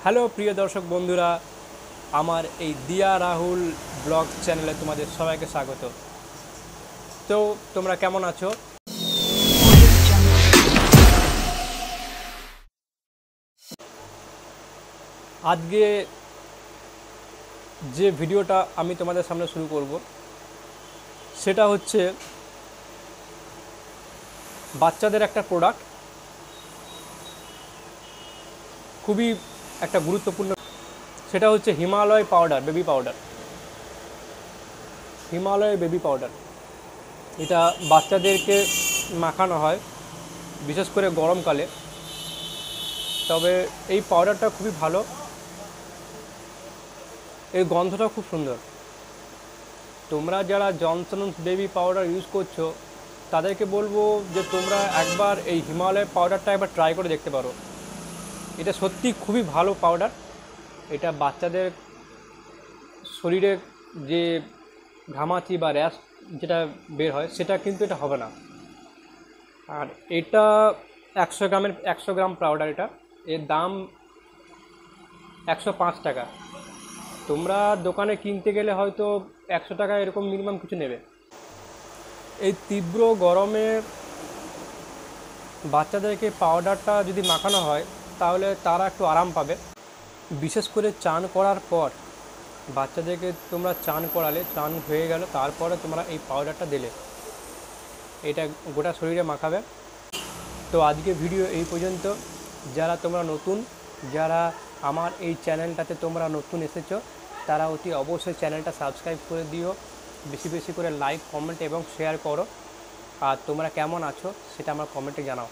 Hello প্রিয় দর্শক বন্ধুরা, আমার এই দিয়া রাহুল ব্লগ চ্যানেলে তোমাদের সবাইকে স্বাগত। তো তোমরা কেমন আছো? আজকে যে ভিডিওটা আমি তোমাদের সামনে শুরু করব সেটা হচ্ছে বাচ্চাদের একটা প্রোডাক্ট, খুবই একটা গুরুত্বপূর্ণ। সেটা হচ্ছে Himalaya powder, baby powder. Himalaya baby powder এটা বাচ্চাদেরকে মাখানো হয়, বিশেষ করে গরমকালে। তবে এই পাউডারটা খুবই ভালো, এর গন্ধটা খুব সুন্দর। তোমরা যারা জনসন্স বেবি পাউডার ইউজ করছো তাদেরকে বলবো যে তোমরা একবার এই হিমালয় পাউডারটা একবার ট্রাই করে দেখতে পারো। এটা সত্যি খুবই ভালো পাউডার। এটা বাচ্চাদের শরীরে যে ঘামাচি বা র্যাশ যেটা বের হয় সেটা কিন্তু এটা হবে না। আর এটা 100 গ্রাম পাউডার। এর দাম 105 টাকা। তোমরা দোকানে কিনতে গেলে হয়তো 100 টাকা এরকম মিনিমাম কিছু নেবে। এই তীব্র গরমে বাচ্চাদেরকে পাউডারটা যদি মাখানো হয় তাহলে তারা একটু আরাম পাবে। বিশেষ করে চান করার পর বাচ্চাদেরকে তোমরা চান করালে, চান হয়ে গেল, তারপরে তোমরা এই পাউডারটা দিলে এটা গোটা শরীরে মাখাবে। তো আজকে ভিডিও এই পর্যন্ত। যারা তোমরা নতুন, যারা আমার এই চ্যানেলটাতে তোমরা নতুন এসেছো, তারা অতি অবশ্যই চ্যানেলটা সাবস্ক্রাইব করে দিও, বেশি বেশি করে লাইক, কমেন্ট এবং শেয়ার করো। আর তোমরা কেমন আছো সেটা আমার কমেন্টে জানাও।